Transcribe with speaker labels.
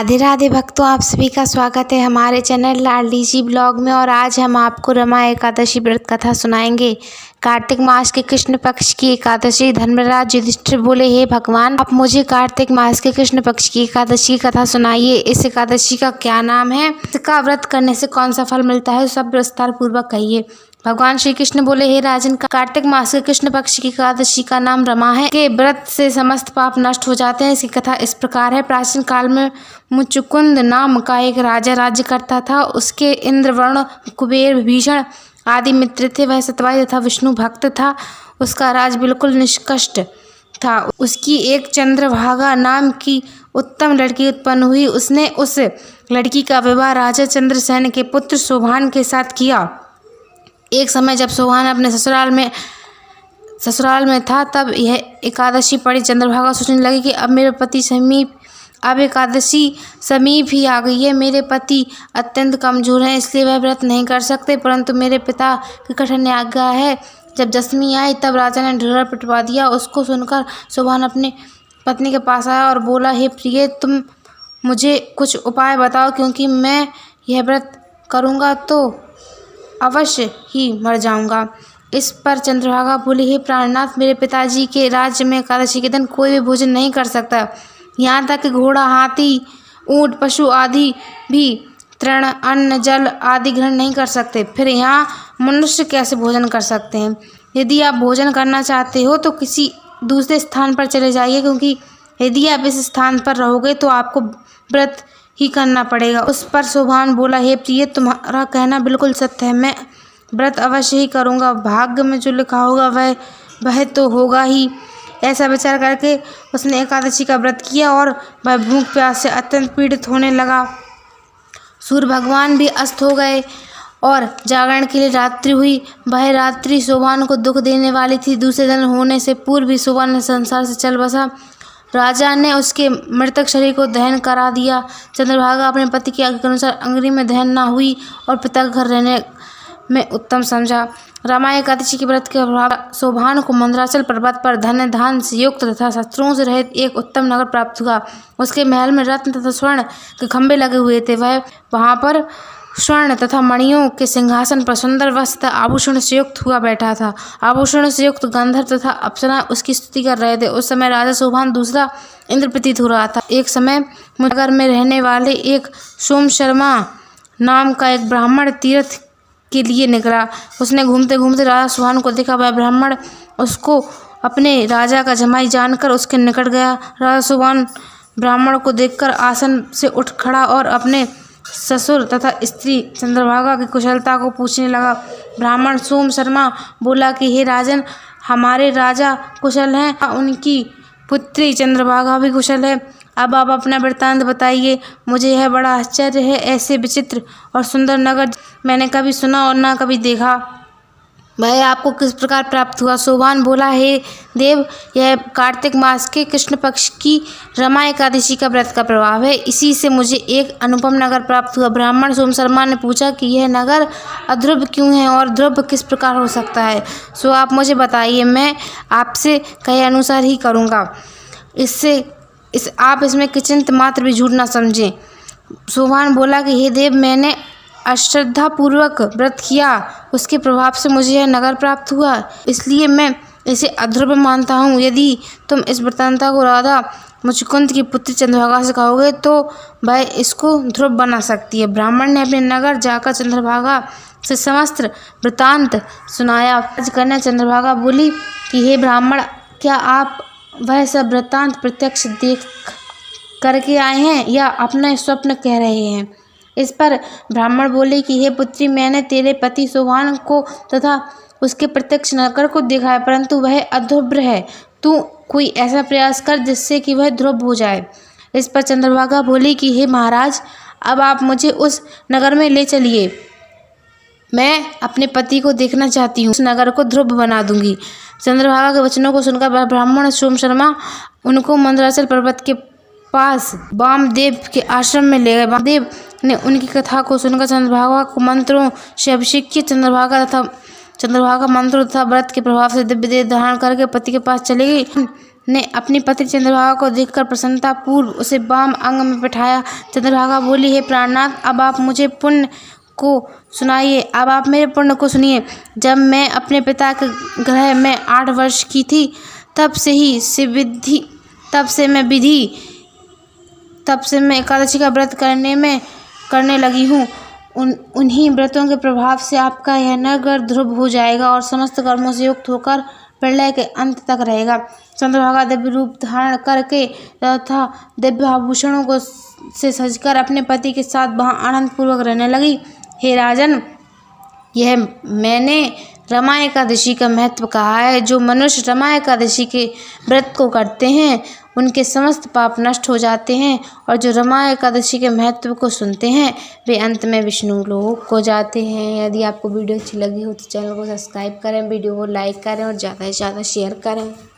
Speaker 1: राधे राधे भक्तों, आप सभी का स्वागत है हमारे चैनल लाडली जी ब्लॉग में। और आज हम आपको रमा एकादशी व्रत कथा सुनाएंगे। कार्तिक मास के कृष्ण पक्ष की एकादशी। धर्मराज युधिष्ठिर बोले, हे भगवान, आप मुझे कार्तिक मास के कृष्ण पक्ष की एकादशी की कथा सुनाइए। इस एकादशी का क्या नाम है, इसका व्रत करने से कौन सा फल मिलता है, सब विस्तार पूर्वक कहिए। भगवान श्री कृष्ण बोले, हे राजन, कार्तिक मास के कृष्ण पक्ष की एकादशी का नाम रमा है। के व्रत से समस्त पाप नष्ट हो जाते हैं। इसकी कथा इस प्रकार है। प्राचीन काल में मुचुकुंद नाम का एक राजा राज्य करता था। उसके इंद्र, वरुण, कुबेर, विभीषण आदि मित्र थे। वह सत्यवादी तथा विष्णु भक्त था। उसका राज बिल्कुल निष्कष्ट था। उसकी एक चंद्रभागा नाम की उत्तम लड़की उत्पन्न हुई। उसने उस लड़की का विवाह राजा चंद्रसेन के पुत्र शोभान के साथ किया। एक समय जब शोभान अपने ससुराल में था, तब यह एकादशी पड़ी। चंद्रभागा सोचने लगी कि अब एकादशी समीप ही आ गई है। मेरे पति अत्यंत कमजोर हैं, इसलिए वह व्रत नहीं कर सकते, परंतु मेरे पिता की कठिन आज्ञा है। जब दशमी आई तब राजा ने ढिंढोरा पिटवा दिया। उसको सुनकर शोभान अपनी पत्नी के पास आया और बोला, हे प्रिय, तुम मुझे कुछ उपाय बताओ, क्योंकि मैं यह व्रत करूँगा तो अवश्य ही मर जाऊंगा। इस पर चंद्रभागा बोली, हे प्राणनाथ, मेरे पिताजी के राज्य में एकादशी के दिन कोई भी भोजन नहीं कर सकता। यहाँ तक कि घोड़ा, हाथी, ऊंट, पशु आदि भी तृण, अन्न, जल आदि ग्रहण नहीं कर सकते। फिर यहाँ मनुष्य कैसे भोजन कर सकते हैं? यदि आप भोजन करना चाहते हो तो किसी दूसरे स्थान पर चले जाइए, क्योंकि यदि आप इस स्थान पर रहोगे तो आपको व्रत ही करना पड़ेगा। उस पर शोभान बोला, हे प्रिय, तुम्हारा कहना बिल्कुल सत्य है। मैं व्रत अवश्य ही करूँगा। भाग्य में जो लिखा होगा वह तो होगा ही। ऐसा विचार करके उसने एकादशी का व्रत किया और वह भूख प्यास से अत्यंत पीड़ित होने लगा। सूर्य भगवान भी अस्त हो गए और जागरण के लिए रात्रि हुई। वह रात्रि शोभान को दुख देने वाली थी। दूसरे दिन होने से पूर्व भी शोभान ने संसार से चल बसा। राजा ने उसके मृतक शरीर को दहन करा दिया। चंद्रभागा अपने पति की आज्ञा के अनुसार अंगुरी में दहन न हुई और पिता के घर रहने में उत्तम समझा। रमा एकादशी के व्रत के प्रभाव शोभान को मंदराचल पर्वत पर धन्य धान से युक्त तथा शत्रुओं से रहित एक उत्तम नगर प्राप्त हुआ। उसके महल में रत्न तथा स्वर्ण के खंभे लगे हुए थे। वह वहाँ पर स्वर्ण तथा मणियों के सिंहासन पर सुंदर वस्त्र तथा आभूषण से युक्त हुआ बैठा था। आभूषण से युक्त गंधर्व तथा अप्सरा उसकी स्तुति कर रहे थे। उस समय राजा शोभान दूसरा इंद्र प्रतीत हो रहा था। एक समय नगर में रहने वाले एक सोम शर्मा नाम का एक ब्राह्मण तीर्थ के लिए निकला। उसने घूमते घूमते राजा शोभान को देखा। वह ब्राह्मण उसको अपने राजा का जमाई जानकर उसके निकट गया। राजा शोभान ब्राह्मण को देखकर आसन से उठ खड़ा और अपने ससुर तथा स्त्री चंद्रभागा की कुशलता को पूछने लगा। ब्राह्मण सोम शर्मा बोला कि हे राजन, हमारे राजा कुशल हैं, उनकी पुत्री चंद्रभागा भी कुशल है। अब आप अपना वृत्तांत बताइए। मुझे यह बड़ा आश्चर्य है। ऐसे विचित्र और सुंदर नगर मैंने कभी सुना और ना कभी देखा। वह आपको किस प्रकार प्राप्त हुआ? शोभान बोला, हे देव, यह कार्तिक मास के कृष्ण पक्ष की रमा एकादशी का व्रत का प्रभाव है। इसी से मुझे एक अनुपम नगर प्राप्त हुआ। ब्राह्मण सोम शर्मा ने पूछा कि यह नगर अध्रुव क्यों है और ध्रुव किस प्रकार हो सकता है? सो आप मुझे बताइए, मैं आपसे कहे अनुसार ही करूँगा। आप इसमें किंचित मात्र भी झूठ न समझें। शोभान बोला कि हे देव, मैंने अश्रद्धापूर्वक व्रत किया, उसके प्रभाव से मुझे यह नगर प्राप्त हुआ, इसलिए मैं इसे अध्रुव मानता हूँ। यदि तुम इस वृत्तांत को राधा मुचुकुंद की पुत्री चंद्रभागा से कहोगे तो वह इसको ध्रुव बना सकती है। ब्राह्मण ने अपने नगर जाकर चंद्रभागा से समस्त वृत्तांत सुनाया। कन्या चंद्रभागा बोली कि हे ब्राह्मण, क्या आप वह सब वृत्तांत प्रत्यक्ष देख करके आए हैं या अपना स्वप्न कह रहे हैं? इस पर ब्राह्मण बोले कि हे पुत्री, मैंने तेरे पति शोभान को तथा उसके प्रत्यक्ष नगर को देखा है, परंतु वह अध्रुव है। तू कोई ऐसा प्रयास कर जिससे कि वह ध्रुव हो जाए। इस पर चंद्रभागा बोली कि हे महाराज, अब आप मुझे उस नगर में ले चलिए। मैं अपने पति को देखना चाहती हूँ। उस नगर को ध्रुव बना दूंगी। चंद्रभागा के वचनों को सुनकर वह ब्राह्मण सोम शर्मा उनको मंदराचल पर्वत के पास वामदेव के आश्रम में ले गए। वामदेव ने उनकी कथा को सुनकर चंद्रभागा को मंत्रों से अभिषेक किया। चंद्रभागा मंत्रों तथा व्रत के प्रभाव से दिव्य देह धारण करके पति के पास चली गई। ने अपनी पत्नी चंद्रभागा को देखकर प्रसन्नता पूर्व उसे वाम अंग में बिठाया। चंद्रभागा बोली, हे प्राणनाथ, अब आप मेरे पुण्य को सुनिए। जब मैं अपने पिता के गृह में 8 वर्ष की थी, तब से मैं एकादशी का व्रत करने लगी हूँ। उन्हीं व्रतों के प्रभाव से आपका यह नगर ध्रुव हो जाएगा और समस्त कर्मों से युक्त होकर प्रलय के अंत तक रहेगा। चंद्रभागा दिव्य रूप धारण करके तथा दिव्य आभूषणों से सजकर अपने पति के साथ वहाँ आनंद पूर्वक रहने लगी। हे राजन, यह मैंने रमा एकादशी का महत्व कहा है। जो मनुष्य रमा एकादशी के व्रत को करते हैं, उनके समस्त पाप नष्ट हो जाते हैं, और जो रमा एकादशी के महत्व को सुनते हैं, वे अंत में विष्णु लोक को जाते हैं। यदि आपको वीडियो अच्छी लगी हो तो चैनल को सब्सक्राइब करें, वीडियो को लाइक करें और ज़्यादा से ज़्यादा शेयर करें।